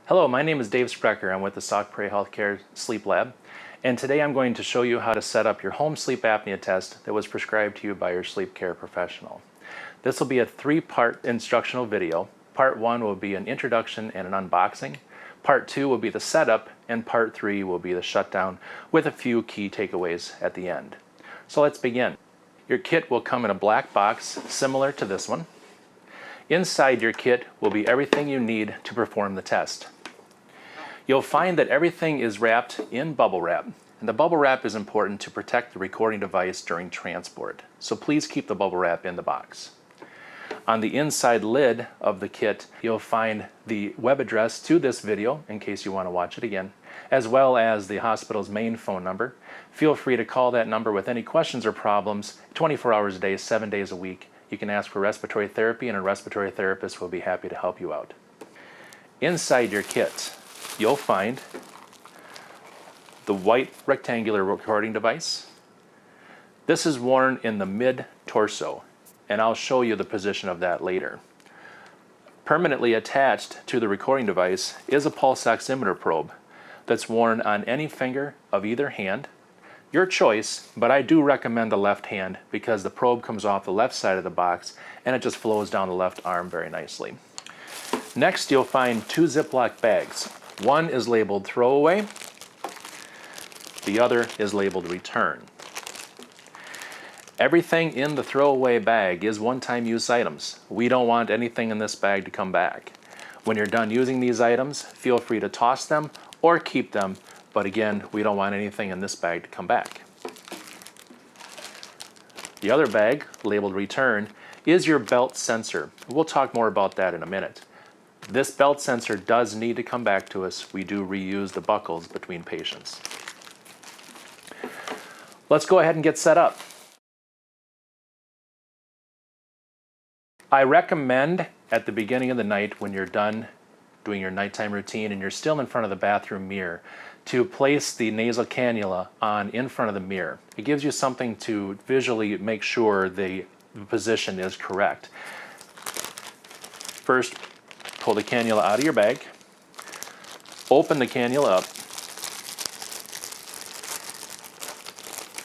Hello, my name is Dave Sprecher. I'm with the Sauk Prairie Healthcare Sleep Lab, and today I'm going to show you how to set up your home sleep apnea test that was prescribed to you by your sleep care professional. This will be a 3-part instructional video. Part 1 will be an introduction and an unboxing. Part 2 will be the setup, and Part 3 will be the shutdown with a few key takeaways at the end. So let's begin. Your kit will come in a black box similar to this one. Inside your kit will be everything you need to perform the test. You'll find that everything is wrapped in bubble wrap, and the bubble wrap is important to protect the recording device during transport, so please keep the bubble wrap in the box. On the inside lid of the kit, you'll find the web address to this video in case you want to watch it again, as well as the hospital's main phone number. Feel free to call that number with any questions or problems 24 hours a day, 7 days a week. You can ask for respiratory therapy, and a respiratory therapist will be happy to help you out. Inside your kit, you'll find the white rectangular recording device. This is worn in the mid-torso, and I'll show you the position of that later. Permanently attached to the recording device is a pulse oximeter probe that's worn on any finger of either hand. Your choice, but I do recommend the left hand because the probe comes off the left side of the box and it just flows down the left arm very nicely. Next, you'll find 2 Ziploc bags. One is labeled throwaway, the other is labeled return. Everything in the throwaway bag is one-time use items. We don't want anything in this bag to come back. When you're done using these items, feel free to toss them or keep them, but again, we don't want anything in this bag to come back. The other bag, labeled return, is your belt sensor. We'll talk more about that in a minute. This belt sensor does need to come back to us. We do reuse the buckles between patients. Let's go ahead and get set up. I recommend at the beginning of the night when you're done doing your nighttime routine and you're still in front of the bathroom mirror to place the nasal cannula on in front of the mirror. It gives you something to visually make sure the position is correct. First, pull the cannula out of your bag, open the cannula up,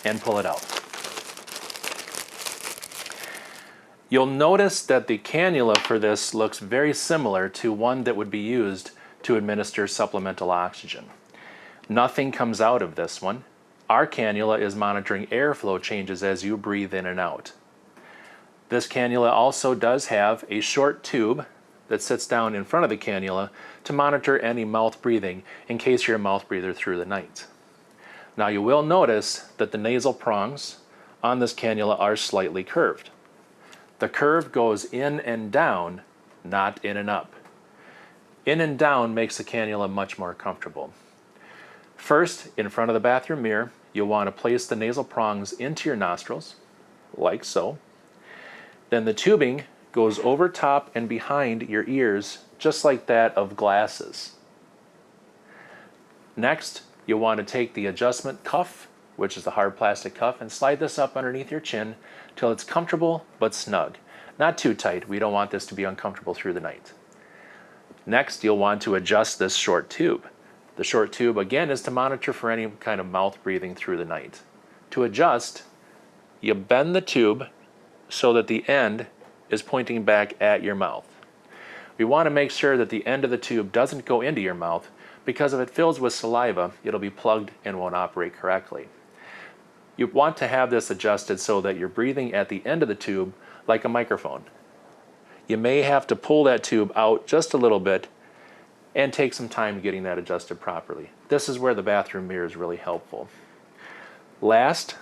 and pull it out. You'll notice that the cannula for this looks very similar to one that would be used to administer supplemental oxygen. Nothing comes out of this one. Our cannula is monitoring airflow changes as you breathe in and out. This cannula also does have a short tube that sits down in front of the cannula to monitor any mouth breathing in case you're a mouth breather through the night. Now you will notice that the nasal prongs on this cannula are slightly curved. The curve goes in and down, not in and up. In and down makes the cannula much more comfortable. First, in front of the bathroom mirror, you'll want to place the nasal prongs into your nostrils, like so. Then the tubing goes over top and behind your ears, just like that of glasses. Next, you'll want to take the adjustment cuff, which is the hard plastic cuff, and slide this up underneath your chin till it's comfortable but snug. Not too tight. We don't want this to be uncomfortable through the night. Next, you'll want to adjust this short tube. The short tube, again, is to monitor for any kind of mouth breathing through the night. To adjust, you bend the tube so that the end is pointing back at your mouth. We want to make sure that the end of the tube doesn't go into your mouth because if it fills with saliva, it'll be plugged and won't operate correctly. You want to have this adjusted so that you're breathing at the end of the tube like a microphone. You may have to pull that tube out just a little bit and take some time getting that adjusted properly. This is where the bathroom mirror is really helpful. Last,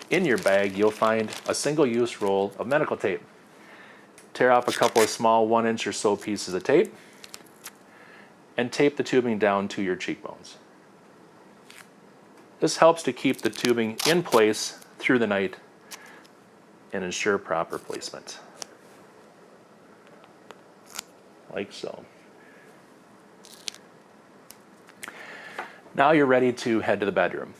in your bag, you'll find a single-use roll of medical tape. Tear off a couple of small 1-inch or so pieces of tape and tape the tubing down to your cheekbones. This helps to keep the tubing in place through the night and ensure proper placement. Like so. Now you're ready to head to the bedroom.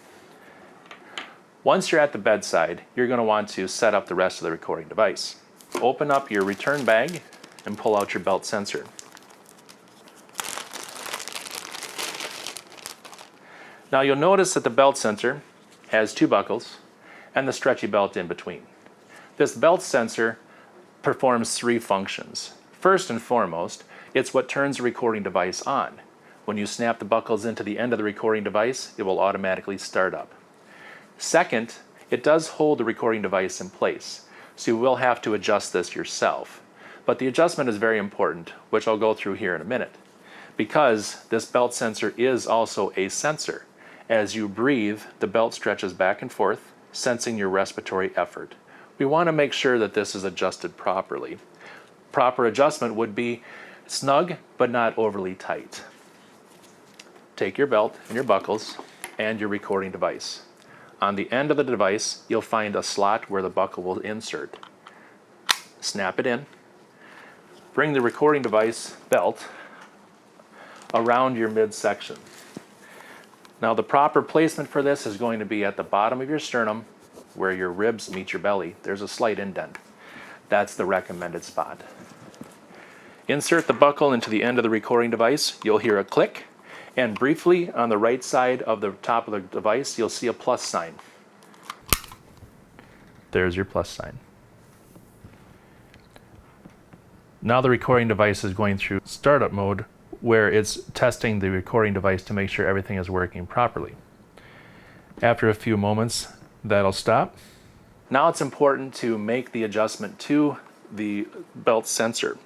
Once you're at the bedside, you're going to want to set up the rest of the recording device. Open up your return bag and pull out your belt sensor. Now you'll notice that the belt sensor has two buckles and the stretchy belt in between. This belt sensor performs three functions. First and foremost, it's what turns the recording device on. When you snap the buckles into the end of the recording device, it will automatically start up. Second, it does hold the recording device in place, so you will have to adjust this yourself. But the adjustment is very important, which I'll go through here in a minute, because this belt sensor is also a sensor. As you breathe, the belt stretches back and forth, sensing your respiratory effort. We want to make sure that this is adjusted properly. Proper adjustment would be snug, but not overly tight. Take your belt and your buckles and your recording device. On the end of the device, you'll find a slot where the buckle will insert. Snap it in. Bring the recording device belt around your midsection. Now the proper placement for this is going to be at the bottom of your sternum where your ribs meet your belly. There's a slight indent. That's the recommended spot. Insert the buckle into the end of the recording device. You'll hear a click, and briefly on the right side of the top of the device, you'll see a plus sign. There's your plus sign. Now the recording device is going through startup mode, where it's testing the recording device to make sure everything is working properly. After a few moments, that'll stop. Now it's important to make the adjustment to the belt sensor.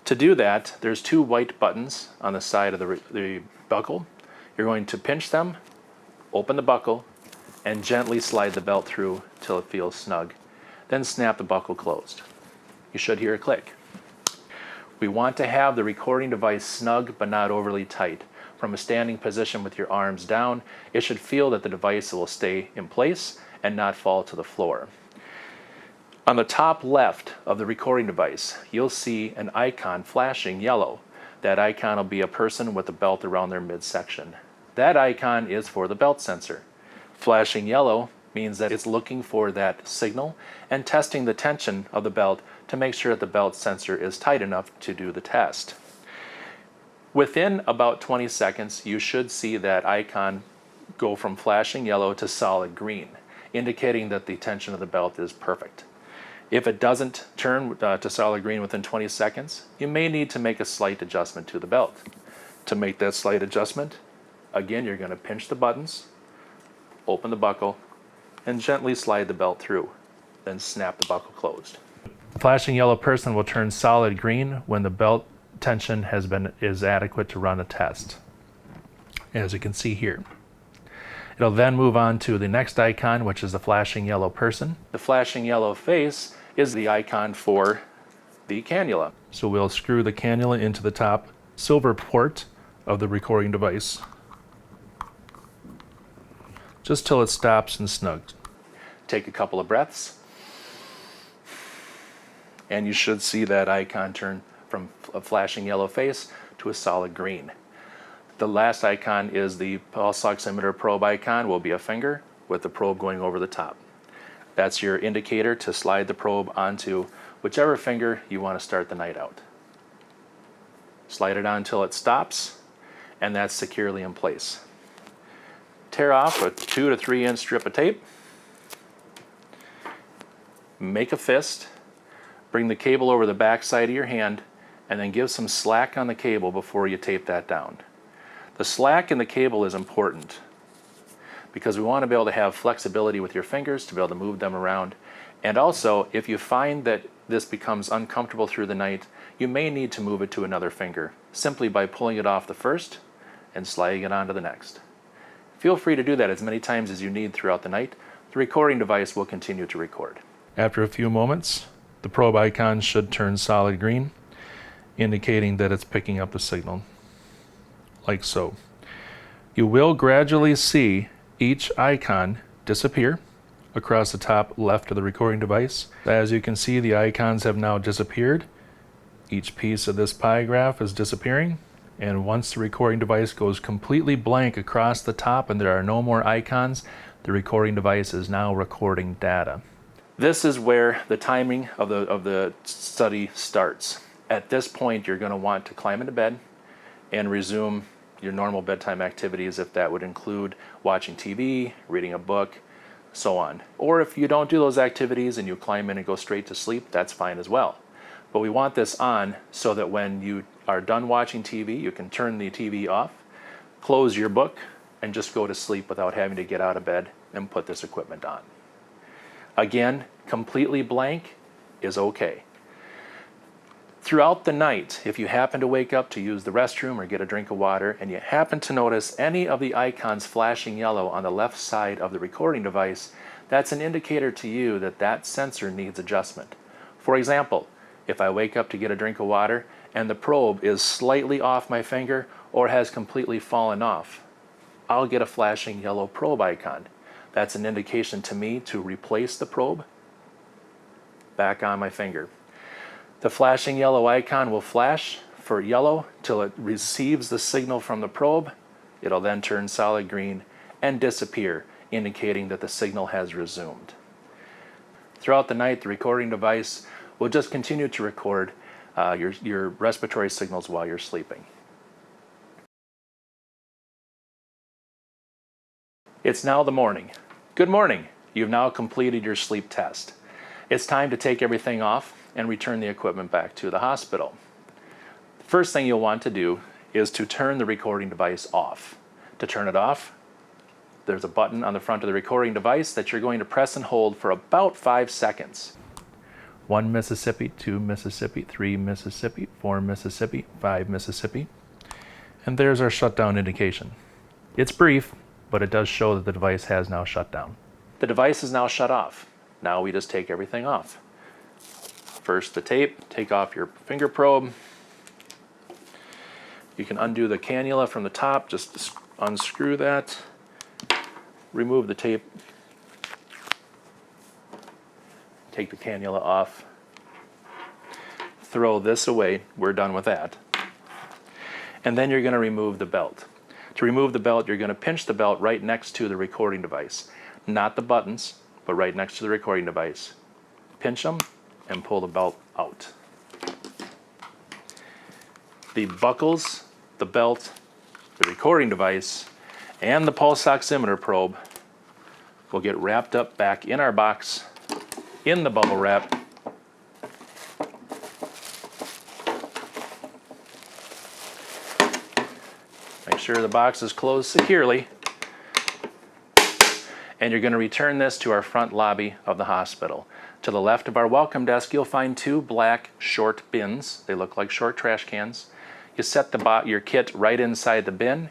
To do that, there's two white buttons on the side of the buckle. You're going to pinch them, open the buckle, and gently slide the belt through till it feels snug. Then snap the buckle closed. You should hear a click. We want to have the recording device snug but not overly tight. From a standing position with your arms down, it should feel that the device will stay in place and not fall to the floor. On the top left of the recording device, you'll see an icon flashing yellow. That icon will be a person with a belt around their midsection. That icon is for the belt sensor. Flashing yellow means that it's looking for that signal and testing the tension of the belt to make sure that the belt sensor is tight enough to do the test. Within about 20 seconds, you should see that icon go from flashing yellow to solid green, indicating that the tension of the belt is perfect. If it doesn't turn to solid green within 20 seconds, you may need to make a slight adjustment to the belt. To make that slight adjustment, again, you're going to pinch the buttons, open the buckle, and gently slide the belt through. Then snap the buckle closed. The flashing yellow person will turn solid green when the belt tension is adequate to run a test, as you can see here. It'll then move on to the next icon, which is the flashing yellow person. The flashing yellow face is the icon for the cannula. So we'll screw the cannula into the top silver port of the recording device, just till it stops and snugs. Take a couple of breaths, and you should see that icon turn from a flashing yellow face to a solid green. The last icon is the pulse oximeter probe icon, will be a finger with the probe going over the top. That's your indicator to slide the probe onto whichever finger you want to start the night out. Slide it on until it stops, and that's securely in place. Tear off a 2 to 3 inch strip of tape. Make a fist. Bring the cable over the back side of your hand, and then give some slack on the cable before you tape that down. The slack in the cable is important because we want to be able to have flexibility with your fingers to be able to move them around. And also, if you find that this becomes uncomfortable through the night, you may need to move it to another finger simply by pulling it off the first and sliding it onto the next. Feel free to do that as many times as you need throughout the night. The recording device will continue to record. After a few moments, the probe icon should turn solid green, indicating that it's picking up the signal, like so. You will gradually see each icon disappear across the top left of the recording device. As you can see, the icons have now disappeared. Each piece of this pie graph is disappearing, and once the recording device goes completely blank across the top and there are no more icons, the recording device is now recording data. This is where the timing of the study starts. At this point, you're going to want to climb into bed and resume your normal bedtime activities, if that would include watching TV, reading a book, so on. Or if you don't do those activities and you climb in and go straight to sleep, that's fine as well. But we want this on so that when you are done watching TV, you can turn the TV off, close your book, and just go to sleep without having to get out of bed and put this equipment on. Again, completely blank is okay. Throughout the night, if you happen to wake up to use the restroom or get a drink of water and you happen to notice any of the icons flashing yellow on the left side of the recording device, that's an indicator to you that that sensor needs adjustment. For example, if I wake up to get a drink of water and the probe is slightly off my finger or has completely fallen off, I'll get a flashing yellow probe icon. That's an indication to me to replace the probe back on my finger. The flashing yellow icon will flash for yellow till it receives the signal from the probe. It'll then turn solid green and disappear, indicating that the signal has resumed. Throughout the night, the recording device will just continue to record your respiratory signals while you're sleeping. It's now the morning. Good morning. You've now completed your sleep test. It's time to take everything off and return the equipment back to the hospital. The first thing you'll want to do is to turn the recording device off. To turn it off, there's a button on the front of the recording device that you're going to press and hold for about 5 seconds. 1 Mississippi, 2 Mississippi, 3 Mississippi, 4 Mississippi, 5 Mississippi. And there's our shutdown indication. It's brief, but it does show that the device has now shut down. The device is now shut off. Now we just take everything off. First the tape, take off your finger probe. You can undo the cannula from the top, just unscrew that, remove the tape, take the cannula off, throw this away, we're done with that. And then you're going to remove the belt. To remove the belt, you're going to pinch the belt right next to the recording device. Not the buttons, but right next to the recording device. Pinch them and pull the belt out. The buckles, the belt, the recording device, and the pulse oximeter probe will get wrapped up back in our box in the bubble wrap. Make sure the box is closed securely. And you're going to return this to our front lobby of the hospital. To the left of our welcome desk, you'll find 2 black short bins. They look like short trash cans. You set your kit right inside the bin,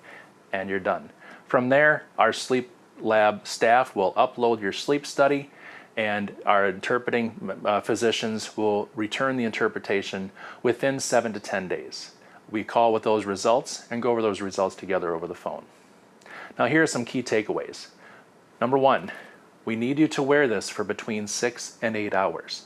and you're done. From there, our sleep lab staff will upload your sleep study, and our interpreting physicians will return the interpretation within 7 to 10 days. We call with those results and go over those results together over the phone. Now here are some key takeaways. Number 1, we need you to wear this for between 6 and 8 hours.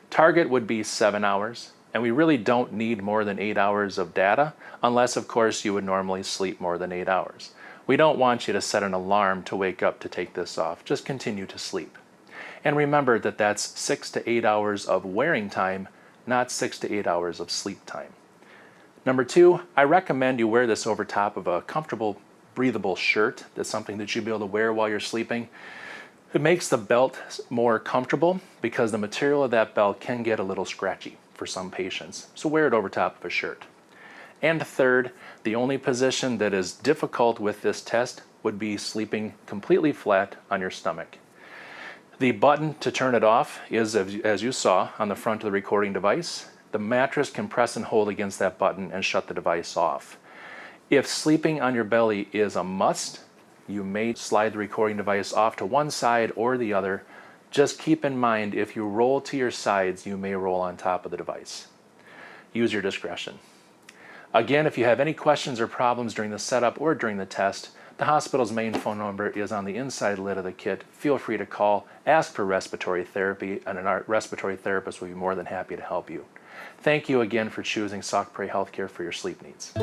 Target would be 7 hours, and we really don't need more than 8 hours of data, unless of course you would normally sleep more than 8 hours. We don't want you to set an alarm to wake up to take this off. Just continue to sleep. And remember that that's 6 to 8 hours of wearing time, not 6 to 8 hours of sleep time. Number 2, I recommend you wear this over top of a comfortable, breathable shirt. That's something that you'll be able to wear while you're sleeping. It makes the belt more comfortable because the material of that belt can get a little scratchy for some patients. So wear it over top of a shirt. And third, the only position that is difficult with this test would be sleeping completely flat on your stomach. The button to turn it off is, as you saw, on the front of the recording device. The mattress can press and hold against that button and shut the device off. If sleeping on your belly is a must, you may slide the recording device off to one side or the other. Just keep in mind, if you roll to your sides, you may roll on top of the device. Use your discretion. Again, if you have any questions or problems during the setup or during the test, the hospital's main phone number is on the inside lid of the kit. Feel free to call, ask for respiratory therapy, and a respiratory therapist will be more than happy to help you. Thank you again for choosing Sauk Prairie Healthcare for your sleep needs.